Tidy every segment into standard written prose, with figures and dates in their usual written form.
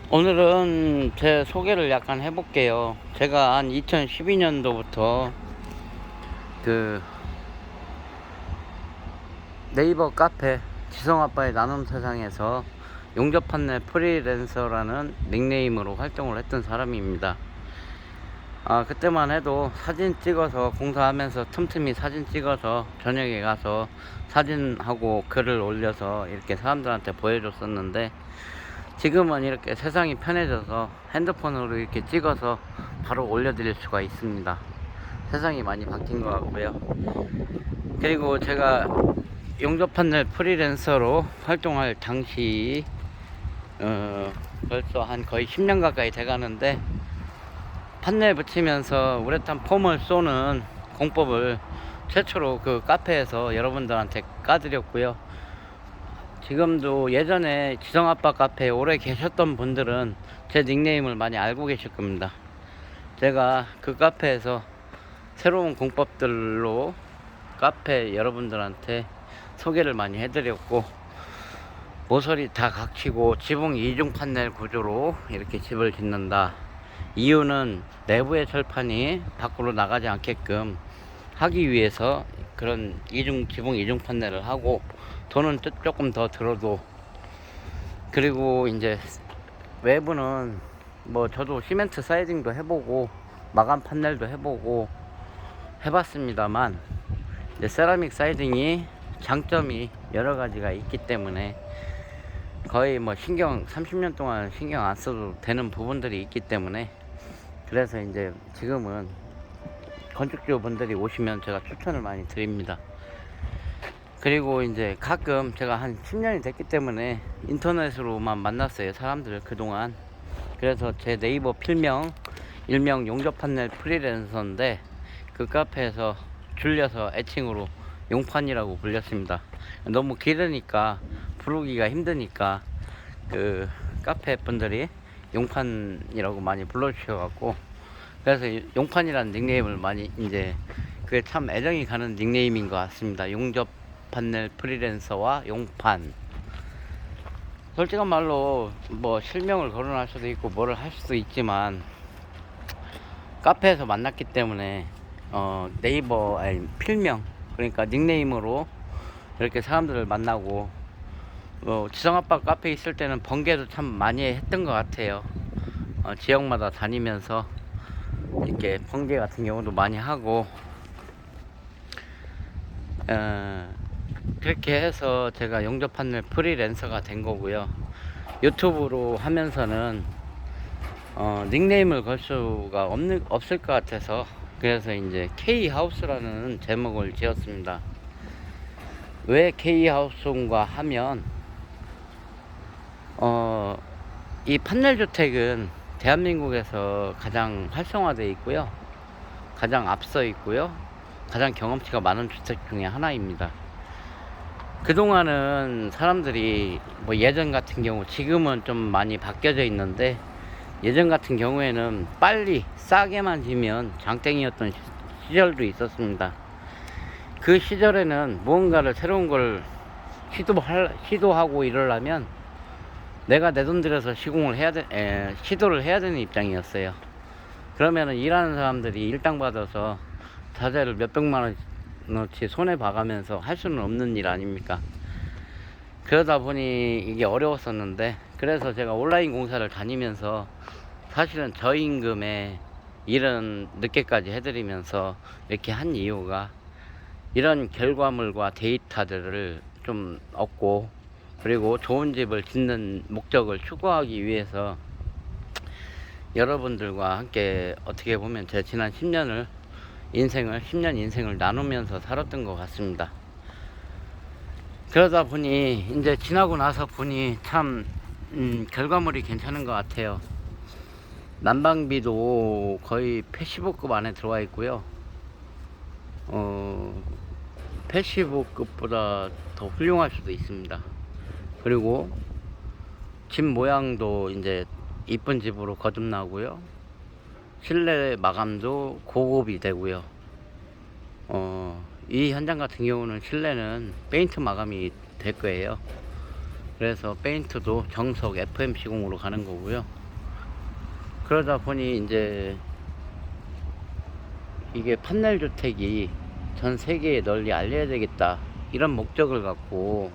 오늘은 제 소개를 약간 해볼게요. 제가 한 2012년도부터 그 네이버 카페 지성아빠의 나눔세상에서 용접판넬 프리랜서라는 닉네임으로 활동을 했던 사람입니다. 그때만 해도 사진 찍어서 공사하면서 틈틈이 사진 찍어서 저녁에 가서 사진하고 글을 올려서 이렇게 사람들한테 보여줬었는데, 지금은 이렇게 세상이 편해져서 핸드폰으로 이렇게 찍어서 바로 올려드릴 수가 있습니다. 세상이 많이 바뀐 것 같고요. 그리고 제가 용접판넬 프리랜서로 활동할 당시 벌써 한 거의 10년 가까이 돼가는데, 판넬 붙이면서 우레탄 폼을 쏘는 공법을 최초로 그 카페에서 여러분들한테 까드렸고요. 지금도 예전에 지성아빠 카페에 오래 계셨던 분들은 제 닉네임을 많이 알고 계실 겁니다. 제가 그 카페에서 새로운 공법들로 카페 여러분들한테 소개를 많이 해드렸고, 모서리 다 각치고 지붕 이중 판넬 구조로 이렇게 집을 짓는다. 이유는 내부의 철판이 밖으로 나가지 않게끔 하기 위해서 그런 지붕 이중 판넬을 하고, 돈은 조금 더 들어도, 그리고 이제 외부는 뭐 저도 시멘트 사이딩도 해보고 마감 판넬도 해보고 해봤습니다만, 이제 세라믹 사이딩이 장점이 여러 가지가 있기 때문에 거의 뭐 30년 동안 신경 안 써도 되는 부분들이 있기 때문에, 그래서 이제 지금은 건축주 분들이 오시면 제가 추천을 많이 드립니다. 그리고 이제 가끔 제가 한 10년이 됐기 때문에 인터넷으로만 만났어요, 사람들을 그동안. 그래서 제 네이버 필명 일명 용접판넬 프리랜서인데, 그 카페에서 줄여서 애칭으로 용판이라고 불렸습니다. 너무 길으니까 부르기가 힘드니까 그 카페 분들이 용판이라고 많이 불러주셔갖고, 그래서 용판이라는 닉네임을 많이, 이제 그게 참 애정이 가는 닉네임인 것 같습니다. 용접 판넬 프리랜서와 용판. 솔직한 말로 뭐 실명을 거론할 수도 있고 뭐를 할 수도 있지만, 카페에서 만났기 때문에 네이버 필명, 그러니까 닉네임으로 이렇게 사람들을 만나고, 지성아빠 카페에 있을 때는 번개도 참 많이 했던 것 같아요. 지역마다 다니면서 이렇게 번개 같은 경우도 많이 하고, 그렇게 해서 제가 용접판넬 프리랜서가 된 거고요. 유튜브로 하면서는 닉네임을 걸 수가 없을 것 같아서, 그래서 이제 K하우스라는 제목을 지었습니다. 왜 K하우스인가 하면, 이 판넬 주택은 대한민국에서 가장 활성화되어 있고요, 가장 앞서 있고요, 가장 경험치가 많은 주택 중에 하나입니다. 그동안은 사람들이 뭐 예전 같은 경우, 지금은 좀 많이 바뀌어져 있는데, 예전 같은 경우에는 빨리 싸게만 지면 장땡이었던 시절도 있었습니다. 그 시절에는 무언가를 새로운 걸 시도하고 이러려면 내가 내 돈 들여서 시도를 해야 되는 입장이었어요. 그러면은 일하는 사람들이 일당 받아서 자재를 몇백만 원어치 손에 봐가면서 할 수는 없는 일 아닙니까? 그러다 보니 이게 어려웠었는데, 그래서 제가 온라인 공사를 다니면서 사실은 저임금에 일은 늦게까지 해드리면서 이렇게 한 이유가, 이런 결과물과 데이터들을 좀 얻고, 그리고 좋은 집을 짓는 목적을 추구하기 위해서 여러분들과 함께 어떻게 보면 제 지난 10년 인생을 나누면서 살았던 것 같습니다. 그러다 보니 이제 지나고 나서 보니 참 결과물이 괜찮은 것 같아요. 난방비도 거의 패시브급 안에 들어와 있고요. 패시브급보다 더 훌륭할 수도 있습니다. 그리고 집 모양도 이제 이쁜 집으로 거듭나고요. 실내 마감도 고급이 되고요. 이 현장 같은 경우는 실내는 페인트 마감이 될 거예요. 그래서 페인트도 정석 FMC0으로 가는 거고요. 그러다 보니 이제 이게 판넬 주택이 전 세계에 널리 알려야 되겠다, 이런 목적을 갖고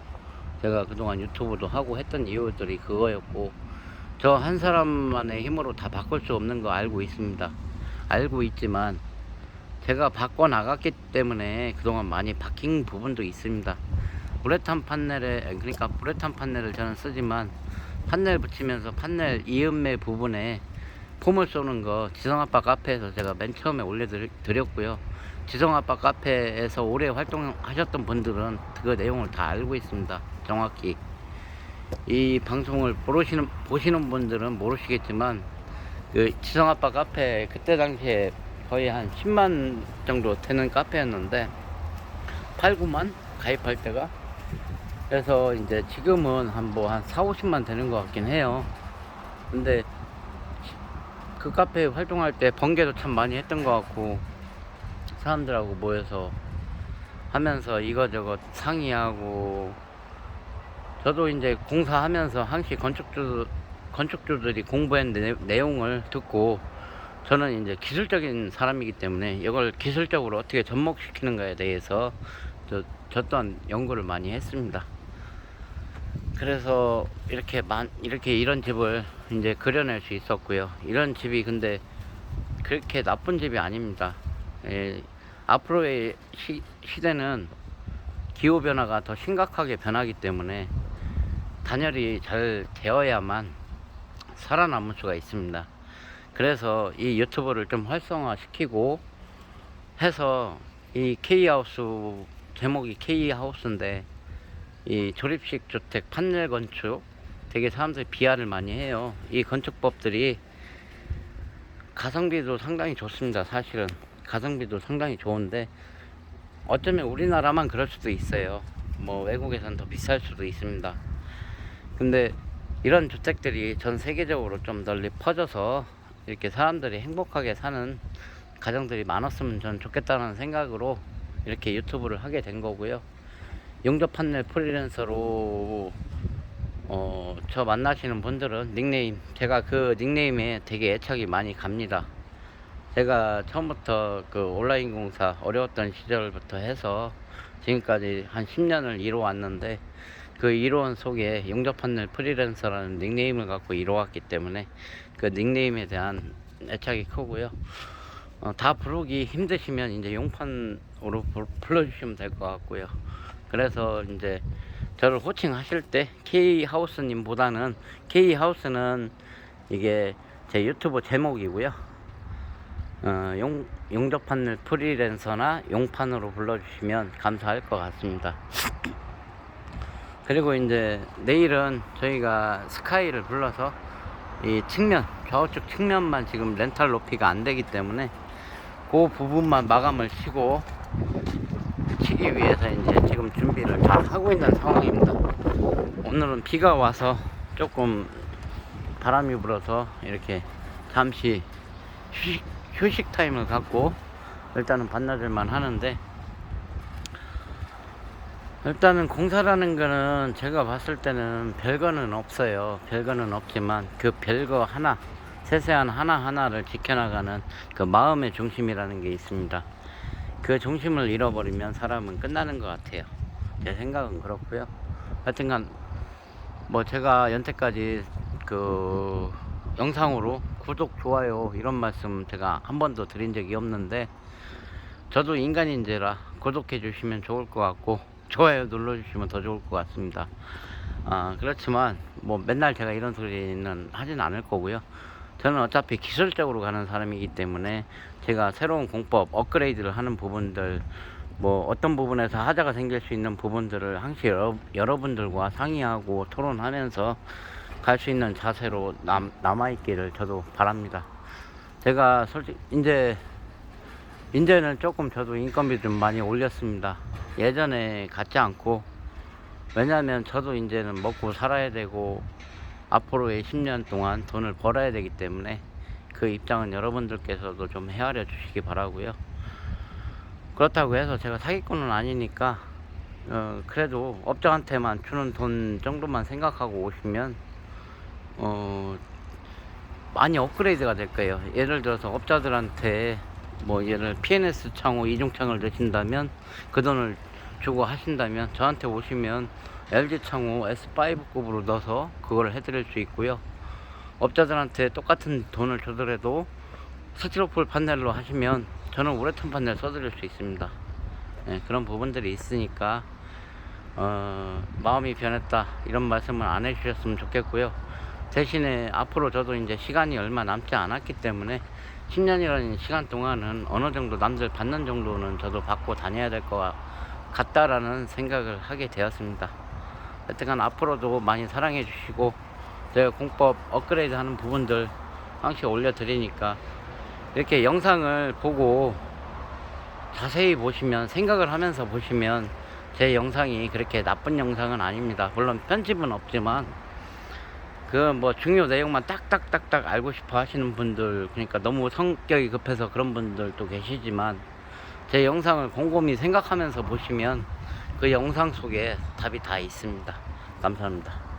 제가 그동안 유튜브도 하고 했던 이유들이 그거였고, 저 한 사람만의 힘으로 다 바꿀 수 없는 거 알고 있습니다. 알고 있지만 제가 바꿔 나갔기 때문에 그동안 많이 바뀐 부분도 있습니다. 우레탄 판넬에, 그러니까 우레탄 판넬을 저는 쓰지만 판넬 붙이면서 판넬 이음매 부분에 폼을 쏘는 거 지성아빠 카페에서 제가 맨 처음에 올려드렸고요. 지성아빠 카페에서 오래 활동하셨던 분들은 그 내용을 다 알고 있습니다. 정확히 이 방송을 보시는 분들은 모르시겠지만, 그 지성아빠 카페 그때 당시에 거의 한 10만 정도 되는 카페였는데 8, 9만 가입할 때가. 그래서 이제 지금은 한 4, 50만 되는 것 같긴 해요. 근데 그 카페 활동할 때 번개도 참 많이 했던 것 같고, 사람들하고 모여서 하면서 이거저거 상의하고, 저도 이제 공사하면서 항시 건축주들이 공부한 내용을 듣고, 저는 이제 기술적인 사람이기 때문에 이걸 기술적으로 어떻게 접목시키는가에 대해서 저 또한 연구를 많이 했습니다. 그래서 이렇게 이런 집을 이제 그려낼 수 있었고요. 이런 집이 근데 그렇게 나쁜 집이 아닙니다. 앞으로의 시대는 기후변화가 더 심각하게 변하기 때문에 단열이 잘 되어야만 살아남을 수가 있습니다. 그래서 이 유튜브를 좀 활성화 시키고 해서, 이 K하우스, 제목이 K하우스인데 이 조립식 주택 판넬 건축, 되게 사람들이 비하를 많이 해요. 이 건축법들이 가성비도 상당히 좋습니다. 사실은 가성비도 상당히 좋은데 어쩌면 우리나라만 그럴 수도 있어요. 뭐 외국에선 더 비쌀 수도 있습니다. 근데 이런 주택들이 전 세계적으로 좀 널리 퍼져서 이렇게 사람들이 행복하게 사는 가정들이 많았으면 전 좋겠다는 생각으로 이렇게 유튜브를 하게 된 거고요. 용접 판넬 프리랜서로 저 만나시는 분들은 닉네임, 제가 그 닉네임에 되게 애착이 많이 갑니다. 제가 처음부터 그 온라인 공사 어려웠던 시절부터 해서 지금까지 한 10년을 이뤄왔는데, 그 이루원 속에 용접 판넬 프리랜서라는 닉네임을 갖고 이뤄왔기 때문에 그 닉네임에 대한 애착이 크고요. 다 부르기 힘드시면 이제 용판으로 불러주시면 될 것 같고요. 그래서 이제 저를 호칭하실 때 K하우스님보다는, K하우스는 이게 제 유튜브 제목이고요. 용접 판넬 프리랜서나 용판으로 불러주시면 감사할 것 같습니다. 그리고 이제 내일은 저희가 스카이를 불러서 이 측면, 좌우측 측면만 지금 렌탈 높이가 안 되기 때문에 그 부분만 마감을 치기 위해서 이제 지금 준비를 다 하고 있는 상황입니다. 오늘은 비가 와서 조금 바람이 불어서 이렇게 잠시 휴식 타임을 갖고 일단은 반나절만 하는데, 일단은 공사라는 거는 제가 봤을 때는 별거는 없어요. 별거는 없지만 그 별거 하나, 세세한 하나하나를 지켜나가는 그 마음의 중심이라는 게 있습니다. 그 중심을 잃어버리면 사람은 끝나는 것 같아요. 제 생각은 그렇고요. 하여튼간 뭐 제가 여태까지 그 영상으로 구독, 좋아요 이런 말씀 제가 한 번도 드린 적이 없는데, 저도 인간인지라 구독해 주시면 좋을 것 같고 좋아요 눌러주시면 더 좋을 것 같습니다. 그렇지만 뭐 맨날 제가 이런 소리는 하진 않을 거고요. 저는 어차피 기술적으로 가는 사람이기 때문에 제가 새로운 공법 업그레이드를 하는 부분들, 뭐 어떤 부분에서 하자가 생길 수 있는 부분들을 항상 여러분들과 상의하고 토론하면서 갈 수 있는 자세로 남아있기를 저도 바랍니다. 제가 솔직히 이제는 조금 저도 인건비 좀 많이 올렸습니다. 예전에 같지 않고, 왜냐하면 저도 이제는 먹고 살아야 되고 앞으로의 10년 동안 돈을 벌어야 되기 때문에 그 입장은 여러분들께서도 좀 헤아려 주시기 바라고요. 그렇다고 해서 제가 사기꾼은 아니니까 그래도 업자한테만 주는 돈 정도만 생각하고 오시면 많이 업그레이드가 될 거예요. 예를 들어서 업자들한테 뭐 예를 PNS 창호 이중창을 넣으신다면 그 돈을 주고 하신다면 저한테 오시면 LG 창호 S5급으로 넣어서 그걸 해드릴 수 있고요. 업자들한테 똑같은 돈을 주더라도 스티로폴 판넬로 하시면 저는 우레탄 판넬 써드릴 수 있습니다. 그런 부분들이 있으니까 마음이 변했다 이런 말씀을 안 해주셨으면 좋겠고요. 대신에 앞으로 저도 이제 시간이 얼마 남지 않았기 때문에 10년이라는 시간 동안은 어느 정도 남들 받는 정도는 저도 받고 다녀야 될 것 같다라는 생각을 하게 되었습니다. 하여튼간 앞으로도 많이 사랑해 주시고 제가 공법 업그레이드 하는 부분들 항상 올려드리니까 이렇게 영상을 보고 자세히 보시면 생각을 하면서 보시면 제 영상이 그렇게 나쁜 영상은 아닙니다. 물론 편집은 없지만 그 뭐 중요 내용만 딱딱딱딱 알고 싶어 하시는 분들, 그러니까 너무 성격이 급해서 그런 분들도 계시지만 제 영상을 곰곰이 생각하면서 보시면 그 영상 속에 답이 다 있습니다. 감사합니다.